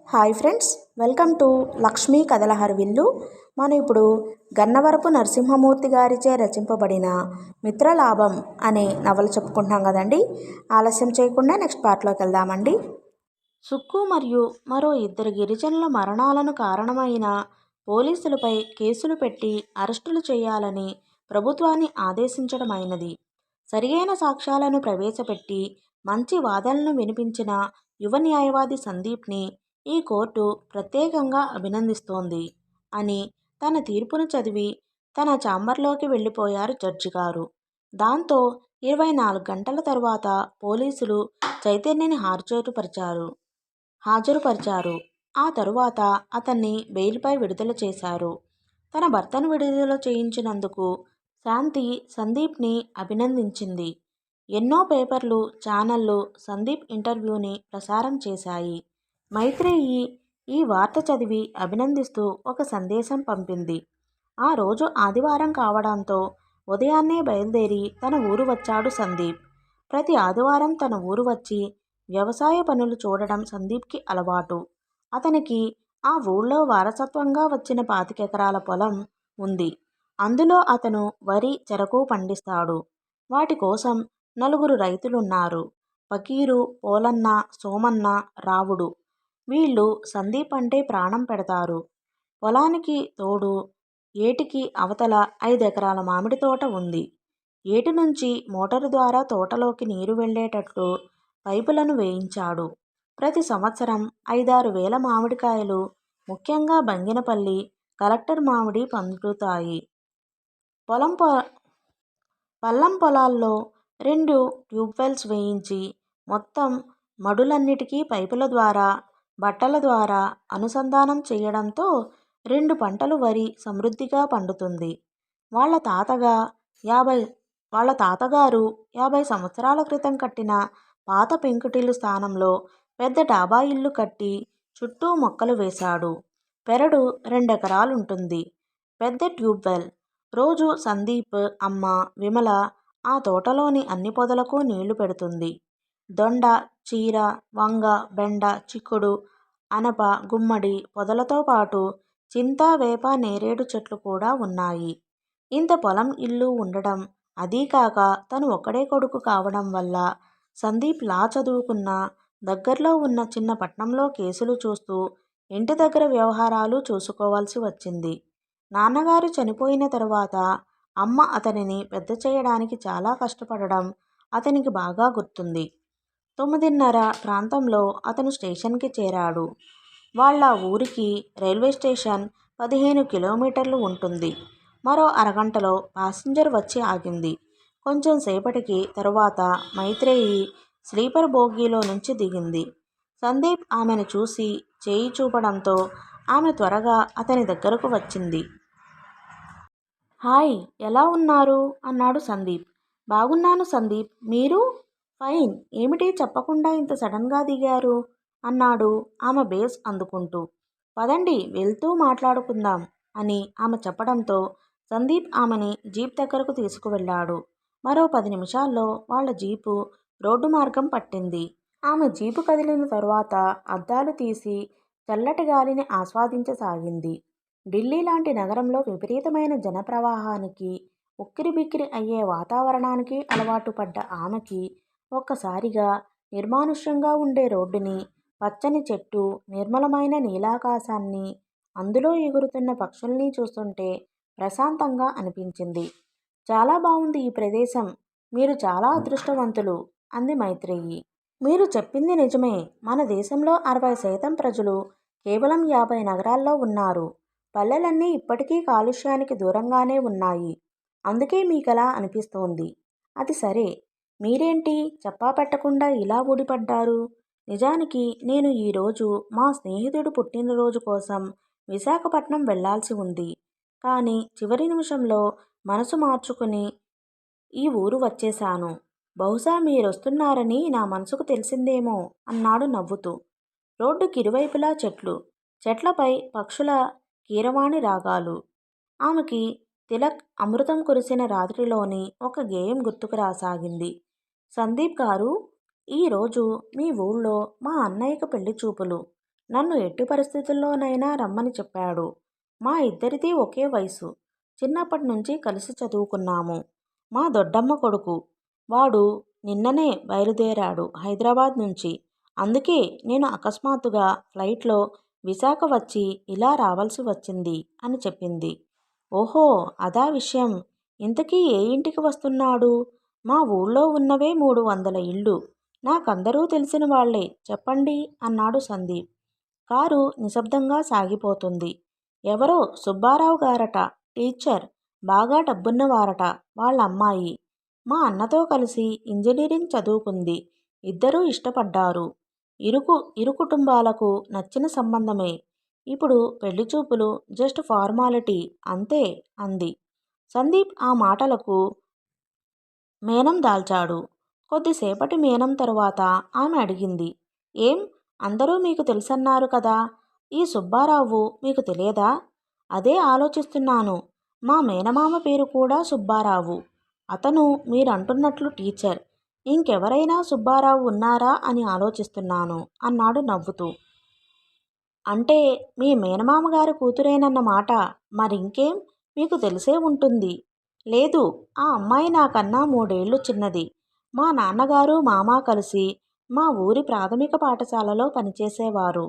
Hi friends, welcome to Lakshmi కథల హర్విల్లు. మనం ఇప్పుడు గన్నవరపు నరసింహమూర్తి గారిచే రచింపబడిన మిత్రలాభం అనే నవల చెప్పుకుంటున్నాం కదండి. ఆలస్యం చేయకుండా నెక్స్ట్ పార్ట్లోకి వెళ్దామండి. సుక్కు మరియు మరో ఇద్దరు గిరిజనుల మరణాలను కారణమైన పోలీసులపై కేసులు పెట్టి అరెస్టులు చేయాలని ప్రభుత్వాన్ని ఆదేశించడమైనది. సరియైన సాక్ష్యాలను ప్రవేశపెట్టి మంచి వాదనలను వినిపించిన యువ న్యాయవాది సందీప్ని ఈ కోర్టు ప్రత్యేకంగా అభినందిస్తోంది అని తన తీర్పును చదివి తన ఛాంబర్లోకి వెళ్ళిపోయారు జడ్జి గారు. దాంతో 24 గంటల తర్వాత పోలీసులు చైతన్యని హాజరుపరిచారు. ఆ తరువాత అతన్ని బెయిల్పై విడుదల చేశారు. తన భర్తను విడుదల చేయించినందుకు శాంతి సందీప్ని అభినందించింది. ఎన్నో పేపర్లు, ఛానళ్లు సందీప్ ఇంటర్వ్యూని ప్రసారం చేశాయి. మైత్రేయి ఈ వార్త చదివి అభినందిస్తూ ఒక సందేశం పంపింది. ఆ రోజు ఆదివారం కావడంతో ఉదయాన్నే బయలుదేరి తన ఊరు వచ్చాడు సందీప్. ప్రతి ఆదివారం తన ఊరు వచ్చి వ్యవసాయ పనులు చూడడం సందీప్కి అలవాటు. అతనికి ఆ ఊళ్ళో వారసత్వంగా వచ్చిన 25 ఎకరాల పొలం ఉంది. అందులో అతను వరి, చెరకు పండిస్తాడు. వాటి కోసం 4 రైతులున్నారు. పకీరు, పోలన్న, సోమన్న, రావుడు. వీళ్ళు సందీప్ అంటే ప్రాణం పెడతారు. పొలానికి తోడు ఏటికి అవతల 5 ఎకరాల మామిడి తోట ఉంది. ఏటి నుంచి మోటారు ద్వారా తోటలోకి నీరు వెళ్ళేటట్లు పైపులను వేయించాడు. ప్రతి సంవత్సరం 5-6 వేల మామిడికాయలు, ముఖ్యంగా బంగినపల్లి, కలెక్టర్ మామిడి పండుతాయి. పల్లం పొలాల్లో 2 ట్యూబ్వెల్స్ వేయించి మొత్తం మడులన్నిటికీ పైపుల ద్వారా, బట్టల ద్వారా అనుసంధానం చేయడంతో 2 పంటలు వరి సమృద్ధిగా పండుతుంది. వాళ్ళ తాతగారు 50 సంవత్సరాల క్రితం కట్టిన పాత పెంకుటిల్లు స్థానంలో పెద్ద డాబా ఇల్లు కట్టి చుట్టూ మొక్కలు వేశాడు. పెరడు 2 ఎకరాలుంటుంది. పెద్ద ట్యూబ్వెల్. రోజు సందీప్ అమ్మ విమల ఆ తోటలోని అన్ని పొదలకు నీళ్లు పెడుతుంది. దొండ, చీర, వంగ, బెండ, చిక్కుడు, అనప, గుమ్మడి పొదలతో పాటు చింత, వేప, నేరేడు చెట్లు కూడా ఉన్నాయి. ఇంత పొలం, ఇల్లు ఉండడం, అదీకాక తను ఒక్కడే కొడుకు కావడం వల్ల సందీప్ లా చదువుకున్నా దగ్గర్లో ఉన్న చిన్న పట్నంలో కేసులు చూస్తూ ఇంటి దగ్గర వ్యవహారాలు చూసుకోవాల్సి వచ్చింది. నాన్నగారు చనిపోయిన తరువాత అమ్మ అతనిని పెద్ద చేయడానికి చాలా కష్టపడడం అతనికి బాగా గుర్తుంది. 9:30 ప్రాంతంలో అతను స్టేషన్కి చేరాడు. వాళ్ళ ఊరికి రైల్వే స్టేషన్ 15 కిలోమీటర్లు ఉంటుంది. మరో అరగంటలో ప్యాసింజర్ వచ్చి ఆగింది. కొంచెం సేపటికి తరువాత మైత్రేయి స్లీపర్ బోగీలో నుంచి దిగింది. సందీప్ ఆమెను చూసి చేయి చూపడంతో ఆమె త్వరగా అతని దగ్గరకు వచ్చింది. హాయ్, ఎలా ఉన్నారు? అన్నాడు సందీప్. బాగున్నాను సందీప్, మీరు? ఫైన్. ఏమిటి చెప్పకుండా ఇంత సడన్గా దిగారు? అన్నాడు ఆమె బేస్ అందుకుంటూ. పదండి, వెళ్తూ మాట్లాడుకుందాం అని ఆమె చెప్పడంతో సందీప్ ఆమెని జీప్ దగ్గరకు తీసుకువెళ్ళాడు. మరో 10 నిమిషాల్లో వాళ్ళ జీపు రోడ్డు మార్గం పట్టింది. ఆమె జీపు కదిలిన తరువాత అద్దాలు తీసి చల్లటి గాలిని ఆస్వాదించసాగింది. ఢిల్లీ లాంటి నగరంలో విపరీతమైన జనప్రవాహానికి, ఉక్కిరిబిక్కిరి అయ్యే వాతావరణానికి అలవాటు పడ్డ ఆమెకి ఒక్కసారిగా నిర్మానుష్యంగా ఉండే రోడ్డుని, పచ్చని చెట్టు, నిర్మలమైన నీలాకాశాన్ని, అందులో ఎగురుతున్న పక్షుల్ని చూస్తుంటే ప్రశాంతంగా అనిపించింది. చాలా బాగుంది ఈ ప్రదేశం. మీరు చాలా అదృష్టవంతులు అంది మైత్రేయి. మీరు చెప్పింది నిజమే. మన దేశంలో 60% ప్రజలు కేవలం 50 నగరాల్లో ఉన్నారు. పల్లెలన్నీ ఇప్పటికీ కాలుష్యానికి దూరంగానే ఉన్నాయి. అందుకే మీకలా అనిపిస్తోంది. అది సరే, మీరేంటి చెప్పా పెట్టకుండా ఇలా ఊడిపడ్డారు? నిజానికి నేను ఈరోజు మా స్నేహితుడి పుట్టినరోజు కోసం విశాఖపట్నం వెళ్లాల్సి ఉంది. కానీ చివరి నిమిషంలో మనసు మార్చుకుని ఈ ఊరు వచ్చేశాను. బహుశా మీరొస్తున్నారని నా మనసుకు తెలిసిందేమో అన్నాడు నవ్వుతూ. రోడ్డుకి ఇరువైపులా చెట్లు, చెట్లపై పక్షుల కీరవాణి రాగాలు. ఆమెకి తిలక్ అమృతం కురిసిన రాత్రిలోని ఒక గేయం గుర్తుకు రాసాగింది. సందీప్ గారు, ఈరోజు మీ ఊళ్ళో మా అన్నయ్యకు పెళ్లి చూపులు. నన్ను ఎట్టి పరిస్థితుల్లోనైనా రమ్మని చెప్పాడు. మా ఇద్దరిది ఒకే వయసు. చిన్నప్పటి నుంచి కలిసి చదువుకున్నాము. మా దొడ్డమ్మ కొడుకు. వాడు నిన్ననే బయలుదేరాడు హైదరాబాద్ నుంచి. అందుకే నేను అకస్మాత్తుగా ఫ్లైట్లో విశాఖ వచ్చి ఇలా రావాల్సి వచ్చింది అని చెప్పింది. ఓహో, అదా విషయం. ఇంతకీ ఏ ఇంటికి వస్తున్నాడు? మా ఊళ్ళో ఉన్నవే 300 ఇళ్ళు. నాకందరూ తెలిసిన వాళ్లే, చెప్పండి అన్నాడు సందీప్. కారు నిశ్శబ్దంగా సాగిపోతుంది. ఎవరో సుబ్బారావు గారట, టీచర్, బాగా డబ్బున్నవారట. వాళ్ళ అమ్మాయి మా అన్నతో కలిసి ఇంజనీరింగ్ చదువుకుంది. ఇద్దరూ ఇష్టపడ్డారు. ఇరు కుటుంబాలకు నచ్చిన సంబంధమే. ఇప్పుడు పెళ్లిచూపులు జస్ట్ ఫార్మాలిటీ అంతే అంది. సందీప్ ఆ మాటలకు మేనం దాల్చాడు. కొద్దిసేపటి మేనం తరువాత ఆమె అడిగింది, ఏం, అందరూ మీకు తెలుసన్నారు కదా, ఈ సుబ్బారావు మీకు తెలియదా? అదే ఆలోచిస్తున్నాను. మా మేనమామ పేరు కూడా సుబ్బారావు. అతను మీరంటున్నట్లు టీచర్. ఇంకెవరైనా సుబ్బారావు ఉన్నారా అని ఆలోచిస్తున్నాను అన్నాడు నవ్వుతూ. అంటే మీ మేనమామగారి కూతురేనన్నమాట. మరింకేం, మీకు తెలిసే ఉంటుంది. లేదు, ఆ అమ్మాయి నాకన్నా 3 ఏళ్లు చిన్నది. మా నాన్నగారు మామ కలిసి మా ఊరి ప్రాథమిక పాఠశాలలో పనిచేసేవారు.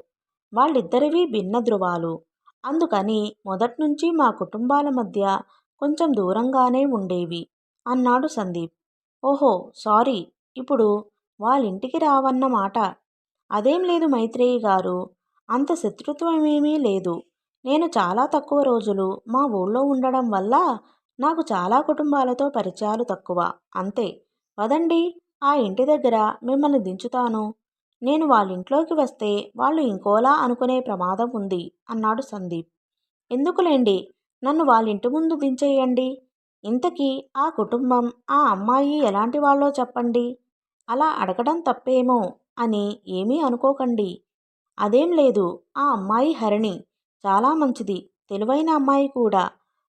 వాళ్ళిద్దరివి భిన్న ధృవాలు. అందుకని మొదట్నుంచి మా కుటుంబాల మధ్య కొంచెం దూరంగానే ఉండేవి అన్నాడు సందీప్. ఓహో, సారీ. ఇప్పుడు వాళ్ళింటికి రావన్న మాట. అదేం లేదు మైత్రేయి గారు. అంత శత్రుత్వమేమీ లేదు. నేను చాలా తక్కువ రోజులు మా ఊళ్ళో ఉండడం వల్ల నాకు చాలా కుటుంబాలతో పరిచయాలు తక్కువ, అంతే. పదండి, ఆ ఇంటి దగ్గర మిమ్మల్ని దించుతాను. నేను వాళ్ళింట్లోకి వస్తే వాళ్ళు ఇంకోలా అనుకునే ప్రమాదం ఉంది అన్నాడు సందీప్. ఎందుకులేండి, నన్ను వాళ్ళింటి ముందు దించేయండి. ఇంతకీ ఆ కుటుంబం, ఆ అమ్మాయి ఎలాంటి వాళ్ళో చెప్పండి. అలా అడగడం తప్పేమో అని ఏమీ అనుకోకండి. అదేం లేదు, ఆ అమ్మాయి హరిణి. చాలా మంచిది, తెలివైన అమ్మాయి కూడా.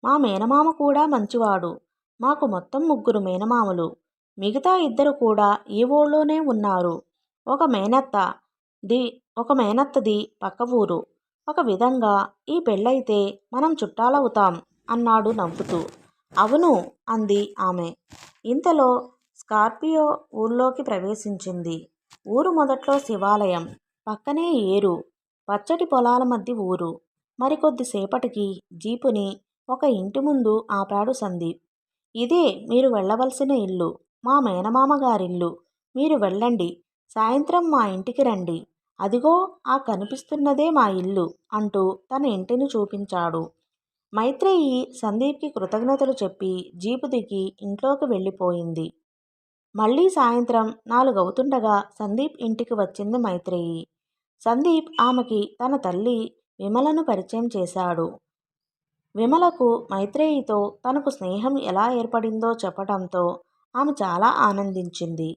మా మేనమామ కూడా మంచివాడు. మాకు మొత్తం 3 మేనమామలు. మిగతా 2 కూడా ఈ ఊళ్ళోనే ఉన్నారు. ఒక మేనత్త ది ఒక మేనత్తది పక్క ఊరు. ఒక విధంగా ఈ పెళ్ళైతే మనం చుట్టాలవుతాం అన్నాడు నవ్వుతూ. అవును అంది ఆమె. ఇంతలో స్కార్పియో ఊళ్ళోకి ప్రవేశించింది. ఊరు మొదట్లో శివాలయం, పక్కనే ఏరు, పచ్చటి పొలాల మధ్య ఊరు. మరికొద్దిసేపటికి జీపుని ఒక ఇంటి ముందు ఆపాడు సందీప్. ఇదే మీరు వెళ్ళవలసిన ఇల్లు, మా మేనమామ గారిల్లు. మీరు వెళ్ళండి, సాయంత్రం మా ఇంటికి రండి. అదిగో ఆ కనిపిస్తున్నదే మా ఇల్లు అంటూ తన ఇంటిని చూపించాడు. మైత్రేయి సందీప్కి కృతజ్ఞతలు చెప్పి జీపు దిగి ఇంట్లోకి వెళ్ళిపోయింది. మళ్ళీ సాయంత్రం 4 అవుతుండగా సందీప్ ఇంటికి వచ్చింది మైత్రేయి. సందీప్ ఆమెకి తన తల్లి విమలను పరిచయం చేశాడు. విమలకు మైత్రేయితో తనకు స్నేహం ఎలా ఏర్పడిందో చెప్పడంతో ఆమె చాలా ఆనందించింది.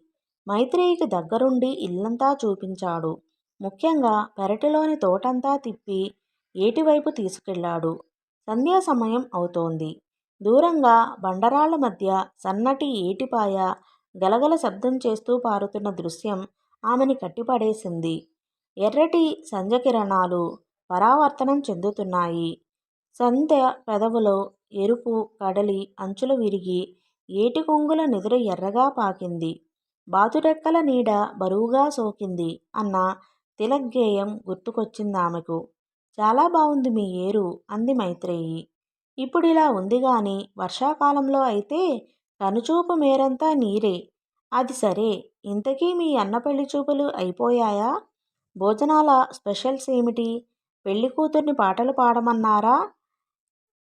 మైత్రేయికి దగ్గరుండి ఇల్లంతా చూపించాడు. ముఖ్యంగా పెరటిలోని తోటంతా తిప్పి ఏటివైపు తీసుకెళ్లాడు. సంధ్యా సమయం అవుతోంది. దూరంగా బండరాళ్ల మధ్య సన్నటి ఏటిపాయ గలగల శబ్దం చేస్తూ పారుతున్న దృశ్యం ఆమెని కట్టిపడేసింది. ఎర్రటి సంధ్యకిరణాలు పరావర్తనం చెందుతున్నాయి. సంధ్య పెదవులో ఎరుపు కడలి అంచులు విరిగి ఏటి కొంగుల నిదురు ఎర్రగా పాకింది. బాతురెక్కల నీడ బరువుగా సోకింది అన్న తిలగ్గేయం గుర్తుకొచ్చిందామెకు. చాలా బావుంది మీ ఏరు అంది మైత్రేయి. ఇప్పుడిలా ఉంది గాని వర్షాకాలంలో అయితే కనుచూపు మేరంతా నీరే. అది సరే, ఇంతకీ మీ అన్న పెళ్లి చూపులు అయిపోయాయా? భోజనాల స్పెషల్స్ ఏమిటి? పెళ్లి కూతుర్ని పాటలు పాడమన్నారా?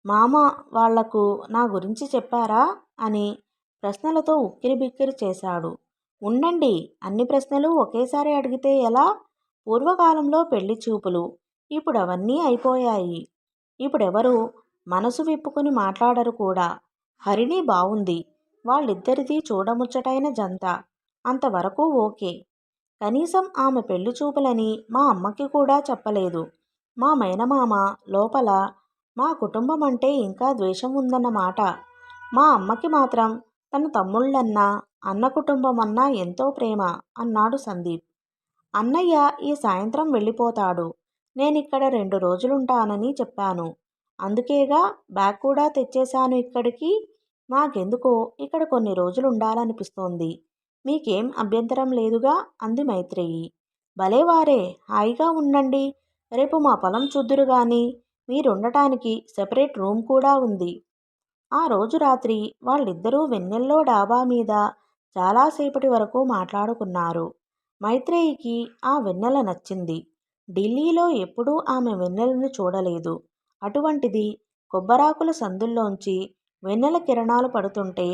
మామ వాళ్లకు నా గురించి చెప్పారా అని ప్రశ్నలతో ఉక్కిరిబిక్కిరి చేశాడు. ఉండండి, అన్ని ప్రశ్నలు ఒకేసారి అడిగితే ఎలా? పూర్వకాలంలో పెళ్లి చూపులు, ఇప్పుడు అవన్నీ అయిపోయాయి. ఇప్పుడెవరూ మనసు విప్పుకుని మాట్లాడరు కూడా. హరిణి బావుంది. వాళ్ళిద్దరిది చూడముచ్చటైన జంట. అంతవరకు ఓకే. కనీసం ఆమె పెళ్లి చూపులని మా అమ్మకి కూడా చెప్పలేదు. మా మేనమామ లోపల మా కుటుంబం అంటే ఇంకా ద్వేషం ఉందన్నమాట. మా అమ్మకి మాత్రం తన తమ్ముళ్ళన్నా అన్న కుటుంబమన్నా ఎంతో ప్రేమ అన్నాడు సందీప్. అన్నయ్య ఈ సాయంత్రం వెళ్ళిపోతాడు. నేనిక్కడ 2 రోజులుంటానని చెప్పాను. అందుకేగా బ్యాగ్ కూడా తెచ్చేశాను ఇక్కడికి. నాకెందుకో ఇక్కడ కొన్ని రోజులుండాలనిపిస్తోంది. మీకేం అభ్యంతరం లేదుగా అంది మైత్రేయి. భలేవారే, హాయిగా ఉండండి. రేపు మా పొలం చూద్దురుగాని. మీరుండటానికి సెపరేట్ రూమ్ కూడా ఉంది. ఆ రోజు రాత్రి వాళ్ళిద్దరూ వెన్నెల్లో డాబా మీద చాలాసేపటి వరకు మాట్లాడుకున్నారు. మైత్రేయికి ఆ వెన్నెల నచ్చింది. ఢిల్లీలో ఎప్పుడూ ఆమె వెన్నెలను చూడలేదు. అటువంటిది కొబ్బరాకుల సందుల్లోంచి వెన్నెల కిరణాలు పడుతుంటే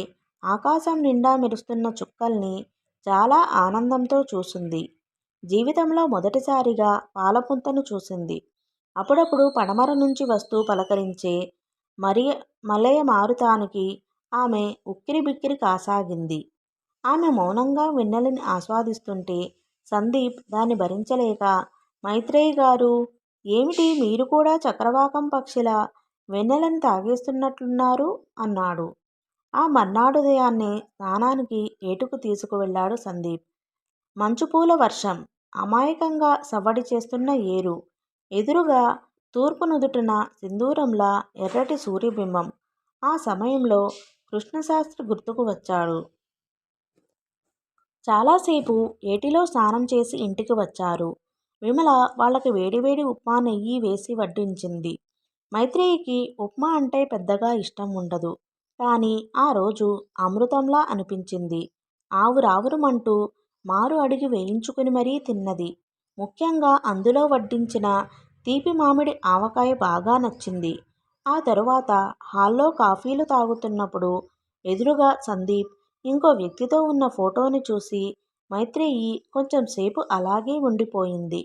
ఆకాశం నిండా మెరుస్తున్న చుక్కల్ని చాలా ఆనందంతో చూసింది. జీవితంలో మొదటిసారిగా పాలపుంతను చూసింది. అప్పుడప్పుడు పడమర నుంచి వస్తూ పలకరించే మరి మలయ మారుతానికి ఆమె ఉక్కిరిబిక్కిరి కాసాగింది. ఆమె మౌనంగా వెన్నెలని ఆస్వాదిస్తుంటే సందీప్ దాన్ని భరించలేక, మైత్రేయి గారు, ఏమిటి మీరు కూడా చక్రవాకం పక్షిలా వెన్నెలని తాగేస్తున్నట్లున్నారు అన్నాడు. ఆ మర్నాడుదయాన్నే స్నానానికి ఏటుకు తీసుకువెళ్ళాడు సందీప్. మంచుపూల వర్షం, అమాయకంగా సవ్వడి చేస్తున్న ఏరు, ఎదురుగా తూర్పు నుదుటిన సింధూరంలా ఎర్రటి సూర్యబింబం. ఆ సమయంలో కృష్ణశాస్త్రి గుర్తుకు వచ్చాడు. చాలాసేపు ఏటిలో స్నానం చేసి ఇంటికి వచ్చారు. విమల వాళ్ళకి వేడివేడి ఉప్మా నెయ్యి వేసి వడ్డించింది. మైత్రేయికి ఉప్మా అంటే పెద్దగా ఇష్టం ఉండదు. కానీ ఆ రోజు అమృతంలా అనిపించింది. ఆవురావురుమంటూ మారు అడిగి వేయించుకుని మరీ తిన్నది. ముఖ్యంగా అందులో వడ్డించిన తీపి మామిడి ఆవకాయ బాగా నచ్చింది. ఆ తరువాత హాల్లో కాఫీలు తాగుతున్నప్పుడు ఎదురుగా సందీప్ ఇంకో వ్యక్తితో ఉన్న ఫోటోని చూసి మైత్రేయి కొంచెం సేపు అలాగే ఉండిపోయింది.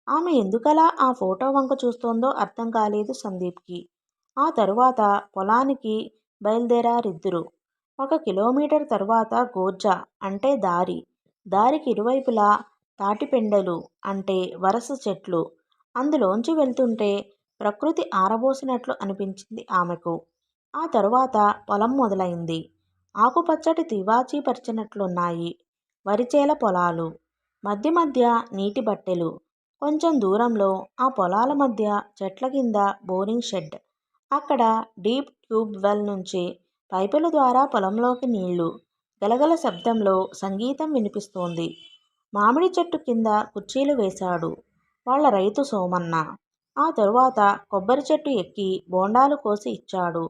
ఆమె ఎందుకలా ఆ ఫోటో వంక చూస్తోందో అర్థం కాలేదు సందీప్కి. ఆ తరువాత పొలానికి బయలుదేరారిద్దరు. 1 కిలోమీటర్ తరువాత గోర్జా అంటే దారి. దారికి ఇరువైపులా తాటిపెండలు అంటే వరస చెట్లు. అందులోంచి వెళ్తుంటే ప్రకృతి ఆరబోసినట్లు అనిపించింది ఆమెకు. ఆ తరువాత పొలం మొదలైంది. ఆకుపచ్చటి తివాచీ పరిచినట్లున్నాయి వరిచేల పొలాలు. మధ్య మధ్య నీటి బట్టెలు. కొంచెం దూరంలో ఆ పొలాల మధ్య చెట్ల కింద బోరింగ్ షెడ్. అక్కడ డీప్ ట్యూబ్ వెల్ నుంచి పైపుల ద్వారా పొలంలోకి నీళ్లు. గలగల శబ్దంలో సంగీతం వినిపిస్తోంది. మామిడి చెట్టు కింద కుర్చీలు వేశాడు వాళ్ళ రైతు సోమన్న. ఆ తరువాత కొబ్బరి చెట్టు ఎక్కి బోండాలు కోసి ఇచ్చాడు.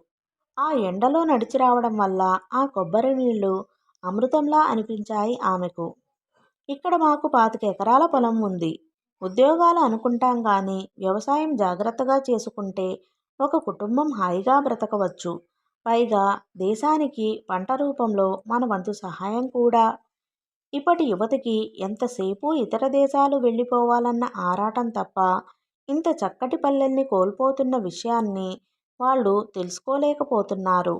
ఆ ఎండలో నడిచి రావడం వల్ల ఆ కొబ్బరి నీళ్లు అమృతంలా అనిపించాయి ఆమెకు. ఇక్కడ మాకు 25 ఎకరాల పొలం ఉంది. ఉద్యోగాలు అనుకుంటాం కానీ వ్యవసాయం జాగ్రత్తగా చేసుకుంటే ఒక కుటుంబం హాయిగా బ్రతకవచ్చు. పైగా దేశానికి పంట రూపంలో మన వంతు సహాయం కూడా. ఇప్పటి యువతకి ఎంతసేపు ఇతర దేశాలు వెళ్ళిపోవాలన్న ఆరాటం తప్ప ఇంత చక్కటి పల్లెల్ని కోల్పోతున్న విషయాన్ని వాళ్ళు తెలుసుకోలేకపోతున్నారు.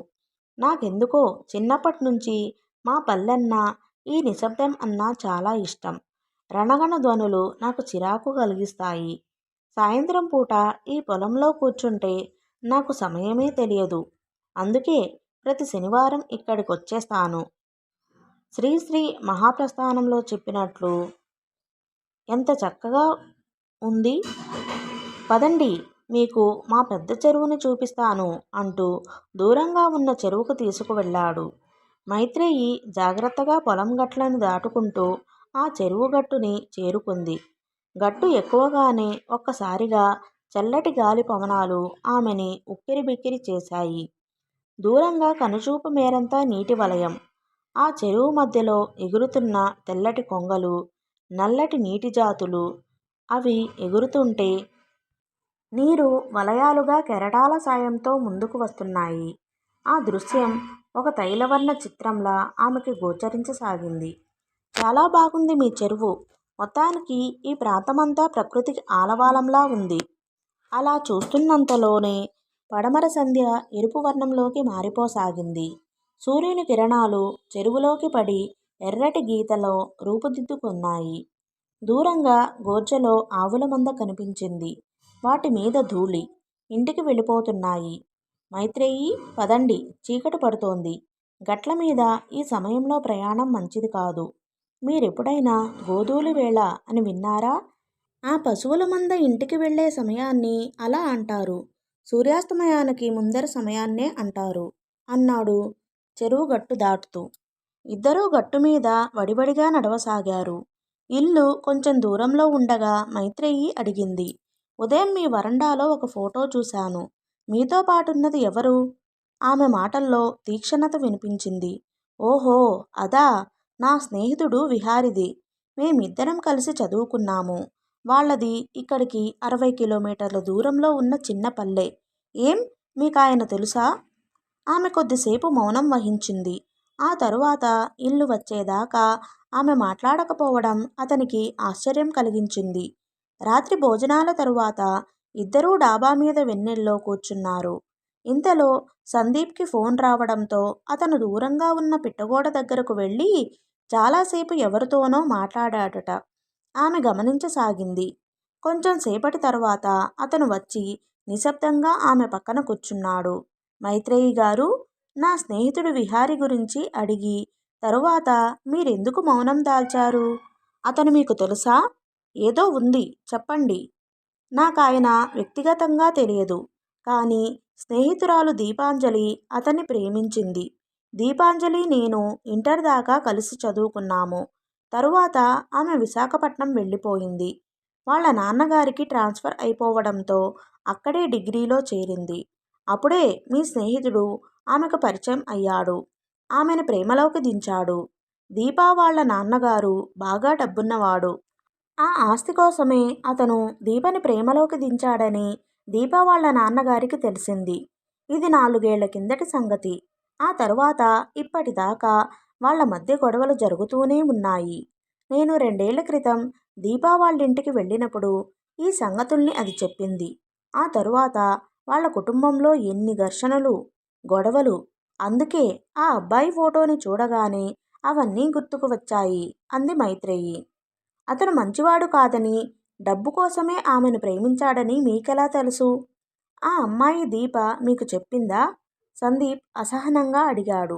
నాకెందుకో చిన్నప్పటినుంచి మా పల్లెన్నా ఈ నిశ్శబ్దం అన్నా చాలా ఇష్టం. రణగణ ధ్వనులు నాకు చిరాకు కలిగిస్తాయి. సాయంత్రం పూట ఈ పొలంలో కూర్చుంటే నాకు సమయమే తెలియదు. అందుకే ప్రతి శనివారం ఇక్కడికొచ్చేస్తాను. శ్రీశ్రీ మహాప్రస్థానంలో చెప్పినట్లు ఎంత చక్కగా ఉంది. పదండి, మీకు మా పెద్ద చెరువుని చూపిస్తాను అంటూ దూరంగా ఉన్న చెరువుకు తీసుకువెళ్ళాడు. మైత్రేయి జాగ్రత్తగా పొలం గట్లను దాటుకుంటూ ఆ చెరువు గట్టుని చేరుకుంది. గట్టు ఎక్కువగానే ఒక్కసారిగా చల్లటి గాలి పవనాలు ఆమెని ఉక్కిరిబిక్కిరి చేశాయి. దూరంగా కనుచూపు మేరంతా నీటి వలయం. ఆ చెరువు మధ్యలో ఎగురుతున్న తెల్లటి కొంగలు, నల్లటి నీటి జాతులు. అవి ఎగురుతుంటే నీరు వలయాలుగా కెరటాల సాయంతో ముందుకు వస్తున్నాయి. ఆ దృశ్యం ఒక తైలవర్ణ చిత్రంలా ఆమెకి గోచరించసాగింది. చాలా బాగుంది మీ చెరువు. మొత్తానికి ఈ ప్రాంతమంతా ప్రకృతికి ఆలవాలంలా ఉంది. అలా చూస్తున్నంతలోనే పడమర సంధ్య ఎరుపు వర్ణంలోకి మారిపోసాగింది. సూర్యుని కిరణాలు చెరువులోకి పడి ఎర్రటి గీతలో రూపుదిద్దుకున్నాయి. దూరంగా గోర్జలో ఆవుల మంద కనిపించింది. వాటి మీద ధూళి. ఇంటికి వెళ్ళిపోతున్నాయి. మైత్రేయి, పదండి, చీకటి పడుతోంది. గట్ల మీద ఈ సమయంలో ప్రయాణం మంచిది కాదు. మీరెప్పుడైనా గోధూళి వేళ అని విన్నారా? ఆ పశువుల మంద ఇంటికి వెళ్ళే సమయాన్ని అలా అంటారు. సూర్యాస్తమయానికి ముందర సమయాన్నే అంటారు అన్నాడు చెరువు గట్టు దాటుతూ. ఇద్దరూ గట్టు మీద వడివడిగా నడవసాగారు. ఇల్లు కొంచెం దూరంలో ఉండగా మైత్రేయి అడిగింది. ఉదయం మీ వరండాలో ఒక ఫోటో చూశాను. మీతో పాటున్నది ఎవరు? ఆమె మాటల్లో తీక్షణత వినిపించింది. ఓహో, అదా! నా స్నేహితుడు విహారిది. మేమిద్దరం కలిసి చదువుకున్నాము. వాళ్ళది ఇక్కడికి 60 కిలోమీటర్ల దూరంలో ఉన్న చిన్న పల్లె. ఏం, మీకాయన తెలుసా? ఆమె కొద్దిసేపు మౌనం వహించింది. ఆ తరువాత ఇల్లు వచ్చేదాకా ఆమె మాట్లాడకపోవడం అతనికి ఆశ్చర్యం కలిగించింది. రాత్రి భోజనాల తరువాత ఇద్దరూ డాబా మీద వెన్నెల్లో కూర్చున్నారు. ఇంతలో సందీప్కి ఫోన్ రావడంతో అతను దూరంగా ఉన్న పిట్టగోడ దగ్గరకు వెళ్ళి చాలాసేపు ఎవరితోనో మాట్లాడాడట. ఆమె గమనించసాగింది. కొంచెం సేపటి తరువాత అతను వచ్చి నిశ్శబ్దంగా ఆమె పక్కన కూర్చున్నాడు. మైత్రేయి గారు, నా స్నేహితుడు విహారి గురించి అడిగి తరువాత మీరెందుకు మౌనం దాల్చారు? అతను మీకు తెలుసా? ఏదో ఉంది, చెప్పండి. నాకాయన వ్యక్తిగతంగా తెలియదు. కానీ స్నేహితురాలు దీపాంజలి అతన్ని ప్రేమించింది. దీపాంజలి నేను ఇంటర్ దాకా కలిసి చదువుకున్నాము. తరువాత ఆమె విశాఖపట్నం వెళ్ళిపోయింది. వాళ్ళ నాన్నగారికి ట్రాన్స్ఫర్ అయిపోవడంతో అక్కడే డిగ్రీలో చేరింది. అప్పుడే మీ స్నేహితుడు ఆమెకు పరిచయం అయ్యాడు. ఆమెను ప్రేమలోకి దించాడు. దీపా వాళ్ళ నాన్నగారు బాగా డబ్బున్నవాడు. ఆ ఆస్తి కోసమే అతను దీపని ప్రేమలోకి దించాడని దీప వాళ్ళ నాన్నగారికి తెలిసింది. ఇది 4 ఏళ్ల కిందటి సంగతి. ఆ తరువాత ఇప్పటిదాకా వాళ్ళ మధ్య గొడవలు జరుగుతూనే ఉన్నాయి. నేను 2 ఏళ్ల క్రితం దీపా వాళ్ళింటికి వెళ్ళినప్పుడు ఈ సంగతుల్ని అది చెప్పింది. ఆ తరువాత వాళ్ళ కుటుంబంలో ఎన్ని ఘర్షణలు, గొడవలు. అందుకే ఆ అబ్బాయి ఫోటోని చూడగానే అవన్నీ గుర్తుకు వచ్చాయి అంది మైత్రేయి. అతను మంచివాడు కాదని, డబ్బు కోసమే ఆమెను ప్రేమించాడని మీకెలా తెలుసు? ఆ అమ్మాయి దీప మీకు చెప్పిందా? సందీప్ అసహనంగా అడిగాడు.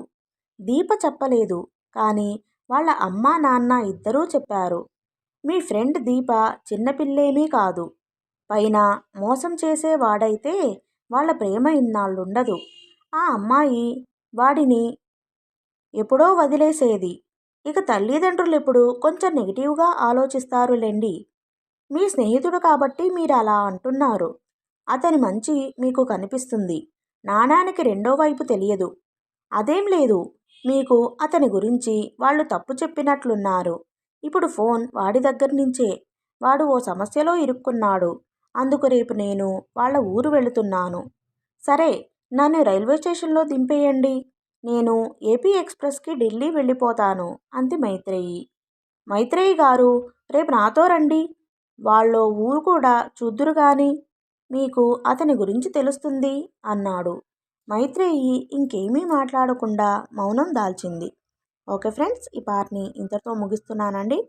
దీప చెప్పలేదు. కానీ వాళ్ళ అమ్మా నాన్న ఇద్దరూ చెప్పారు. మీ ఫ్రెండ్ దీప చిన్నపిల్లేమీ కాదు. పైన మోసం చేసేవాడైతే వాళ్ళ ప్రేమ ఇన్నాళ్ళుండదు. ఆ అమ్మాయి వాడిని ఎప్పుడో వదిలేసేది. ఇక తల్లిదండ్రులెప్పుడు కొంచెం నెగిటివ్గా ఆలోచిస్తారులెండి. మీ స్నేహితుడు కాబట్టి మీరు అలా అంటున్నారు. అతని మంచి మీకు కనిపిస్తుంది. నాణానికి రెండో వైపు తెలియదు. అదేం లేదు. మీకు అతని గురించి వాళ్ళు తప్పు చెప్పినట్లున్నారు. ఇప్పుడు ఫోన్ వాడి దగ్గర నుంచే. వాడు ఓ సమస్యలో ఇరుక్కున్నాడు. అందుకు రేపు నేను వాళ్ళ ఊరు వెళుతున్నాను. సరే, నన్ను రైల్వే స్టేషన్లో దింపేయండి. నేను ఏపీ ఎక్స్ప్రెస్కి ఢిల్లీ వెళ్ళిపోతాను అంది మైత్రేయి. మైత్రేయి గారు, రేపు నాతో రండి. వాళ్ళో ఊరు కూడా చూద్దురుగాని. మీకు అతని గురించి తెలుస్తుంది అన్నాడు. మైత్రేయి ఇంకేమీ మాట్లాడకుండా మౌనం దాల్చింది. ఓకే ఫ్రెండ్స్, ఈ పార్ట్ని ఇంతటితో ముగిస్తున్నానండి.